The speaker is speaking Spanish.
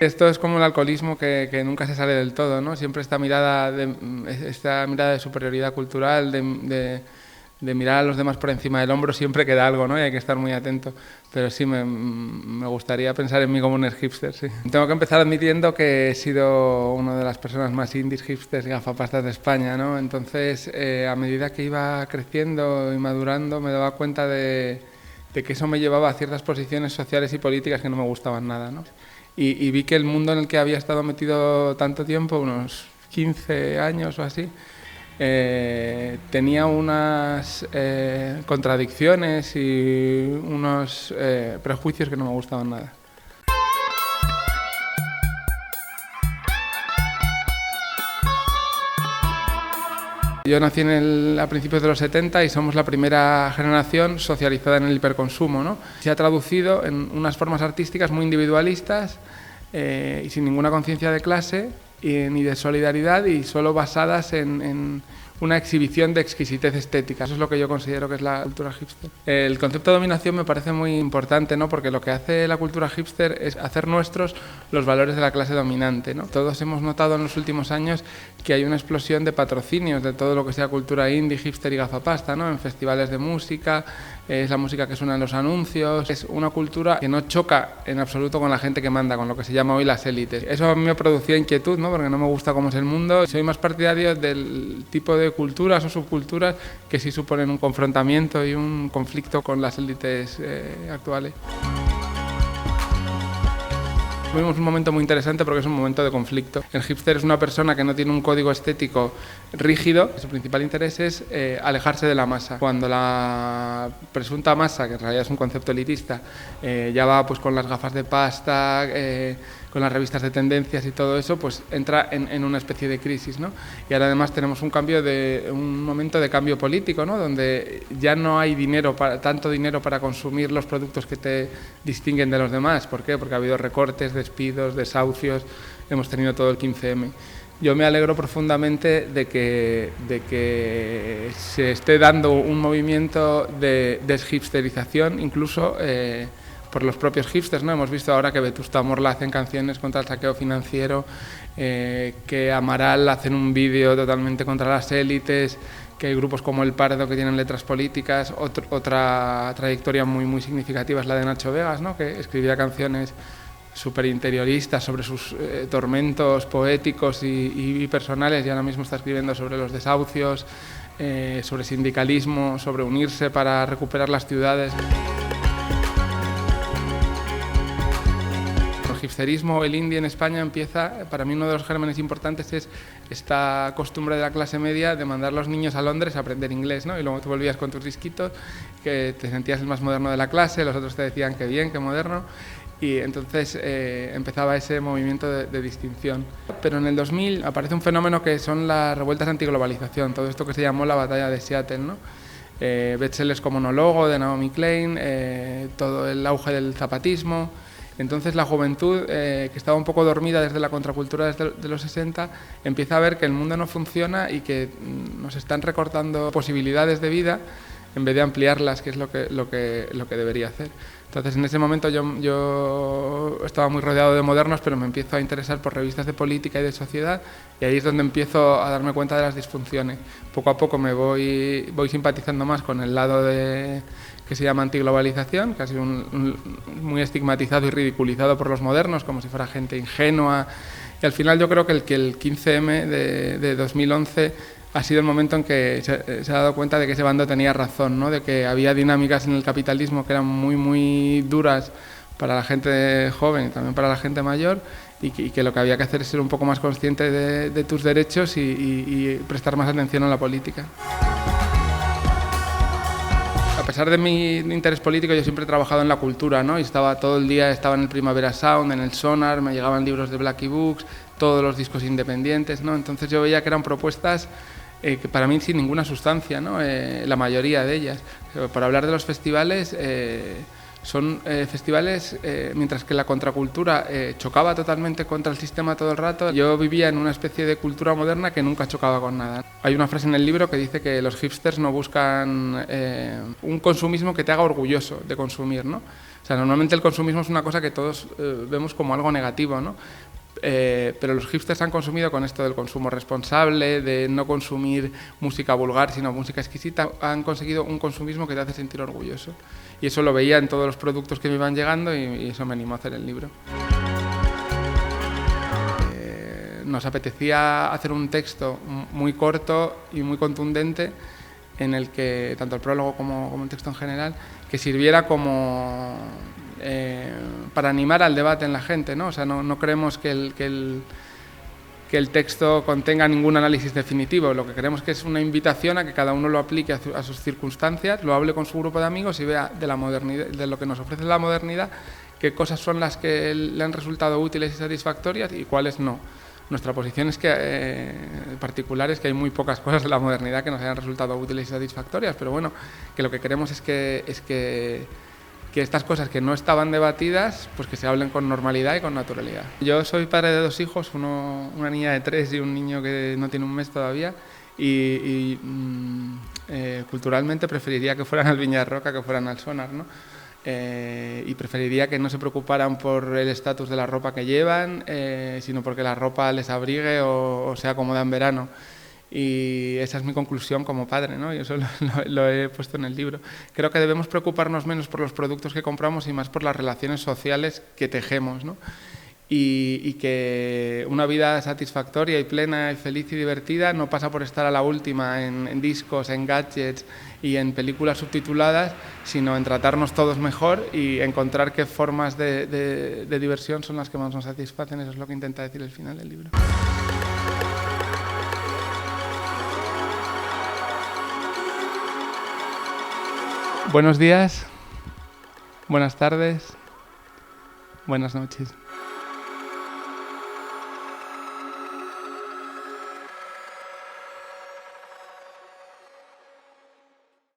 Esto es como el alcoholismo que nunca se sale del todo, ¿no? Siempre esta mirada de superioridad cultural, de mirar a los demás por encima del hombro, siempre queda algo, ¿no? Y hay que estar muy atento. Pero sí, me gustaría pensar en mí como un hipster, sí. Tengo que empezar admitiendo que he sido una de las personas más indies, hipsters y gafapastas de España, ¿no? Entonces, a medida que iba creciendo y madurando, me daba cuenta de que eso me llevaba a ciertas posiciones sociales y políticas que no me gustaban nada, ¿no? Y vi que el mundo en el que había estado metido tanto tiempo, unos 15 años o así, tenía unas contradicciones y unos prejuicios que no me gustaban nada. Yo nací a principios de los 70 y somos la primera generación socializada en el hiperconsumo, ¿no? Se ha traducido en unas formas artísticas muy individualistas y sin ninguna conciencia de clase ni de solidaridad, y solo basadas en una exhibición de exquisitez estética. Eso es lo que yo considero que es la cultura hipster. El concepto de dominación me parece muy importante, ¿no? Porque lo que hace la cultura hipster es hacer nuestros los valores de la clase dominante, ¿no? Todos hemos notado en los últimos años que hay una explosión de patrocinios de todo lo que sea cultura indie, hipster y gafapasta, ¿no? En festivales de música, es la música que suena en los anuncios, es una cultura que no choca en absoluto con la gente que manda, con lo que se llama hoy las élites. Eso a mí me producía inquietud, ¿no? Porque no me gusta cómo es el mundo. Soy más partidario del tipo de culturas o subculturas que sí suponen un confrontamiento y un conflicto con las élites actuales. Vivimos un momento muy interesante porque es un momento de conflicto. El hipster es una persona que no tiene un código estético rígido. Su principal interés es alejarse de la masa. Cuando la presunta masa, que en realidad es un concepto elitista, ya va pues con las gafas de pasta, con las revistas de tendencias y todo eso, pues entra en una especie de crisis, ¿no? Y ahora además tenemos un momento de cambio político, ¿no? Donde ya no hay tanto dinero para consumir los productos que te distinguen de los demás. ¿Por qué? Porque ha habido recortes, despidos, desahucios, hemos tenido todo el 15M. Yo me alegro profundamente de que se esté dando un movimiento de deshipsterización, incluso por los propios hipsters, ¿no? Hemos visto ahora que Vetusta Morla hacen canciones contra el saqueo financiero, que Amaral hacen un vídeo totalmente contra las élites, que hay grupos como El Pardo que tienen letras políticas. Otra trayectoria muy, muy significativa es la de Nacho Vegas, ¿no? Que escribía canciones súper interioristas sobre sus tormentos poéticos y personales, y ahora mismo está escribiendo sobre los desahucios, sobre sindicalismo, sobre unirse para recuperar las ciudades. El hipsterismo, el indie en España empieza, para mí uno de los gérmenes importantes es esta costumbre de la clase media de mandar a los niños a Londres a aprender inglés, ¿no? Y luego te volvías con tus disquitos, que te sentías el más moderno de la clase, los otros te decían que bien, que moderno, y entonces empezaba ese movimiento de distinción. Pero en el 2000 aparece un fenómeno que son las revueltas antiglobalización, todo esto que se llamó la batalla de Seattle, ¿no? Bestsellers como No Logo, de Naomi Klein, todo el auge del zapatismo. Entonces la juventud, que estaba un poco dormida desde la contracultura desde los 60, empieza a ver que el mundo no funciona y que nos están recortando posibilidades de vida en vez de ampliarlas, que es lo que debería hacer. Entonces en ese momento yo estaba muy rodeado de modernos, pero me empiezo a interesar por revistas de política y de sociedad, y ahí es donde empiezo a darme cuenta de las disfunciones. Poco a poco me voy simpatizando más con el lado que se llama antiglobalización, que ha sido muy estigmatizado y ridiculizado por los modernos, como si fuera gente ingenua. Y al final yo creo que el 15M de 2011 ha sido el momento en que se ha dado cuenta de que ese bando tenía razón, ¿no? De que había dinámicas en el capitalismo que eran muy, muy duras para la gente joven y también para la gente mayor, y que lo que había que hacer es ser un poco más consciente de tus derechos y prestar más atención a la política. A pesar de mi interés político, yo siempre he trabajado en la cultura, ¿no? Y todo el día estaba en el Primavera Sound, en el Sonar, me llegaban libros de Blackie Books, todos los discos independientes, ¿no? Entonces yo veía que eran propuestas que para mí sin ninguna sustancia, ¿no? La mayoría de ellas. Por hablar de los festivales, son festivales, mientras que la contracultura chocaba totalmente contra el sistema todo el rato, yo vivía en una especie de cultura moderna que nunca chocaba con nada. Hay una frase en el libro que dice que los hipsters no buscan un consumismo que te haga orgulloso de consumir, ¿no? O sea, normalmente el consumismo es una cosa que todos vemos como algo negativo, ¿no? Pero los hipsters han consumido con esto del consumo responsable, de no consumir música vulgar, sino música exquisita, han conseguido un consumismo que te hace sentir orgulloso. Y eso lo veía en todos los productos que me iban llegando y eso me animó a hacer el libro. Nos apetecía hacer un texto muy corto y muy contundente en el que, tanto el prólogo como el texto en general, que sirviera como para animar al debate en la gente, ¿no? O sea, no creemos que el texto contenga ningún análisis definitivo. Lo que queremos que es una invitación a que cada uno lo aplique a sus circunstancias, lo hable con su grupo de amigos y vea de la modernidad, de lo que nos ofrece la modernidad, qué cosas son las que le han resultado útiles y satisfactorias y cuáles no. Nuestra posición es que, particular es que hay muy pocas cosas de la modernidad que nos hayan resultado útiles y satisfactorias, pero bueno, que lo que queremos es que estas cosas que no estaban debatidas, pues que se hablen con normalidad y con naturalidad. Yo soy padre de 2 hijos, una niña de 3 y un niño que no tiene un mes todavía, culturalmente preferiría que fueran al Viñarroca que fueran al Sonar, ¿no? Y preferiría que no se preocuparan por el estatus de la ropa que llevan, sino porque la ropa les abrigue o sea cómoda en verano. Y esa es mi conclusión como padre, ¿no? Y eso lo he puesto en el libro. Creo que debemos preocuparnos menos por los productos que compramos y más por las relaciones sociales que tejemos, ¿no? Y que una vida satisfactoria y plena y feliz y divertida no pasa por estar a la última en discos, en gadgets y en películas subtituladas, sino en tratarnos todos mejor y encontrar qué formas de diversión son las que más nos satisfacen. Eso es lo que intenta decir el final del libro. Buenos días, buenas tardes, buenas noches.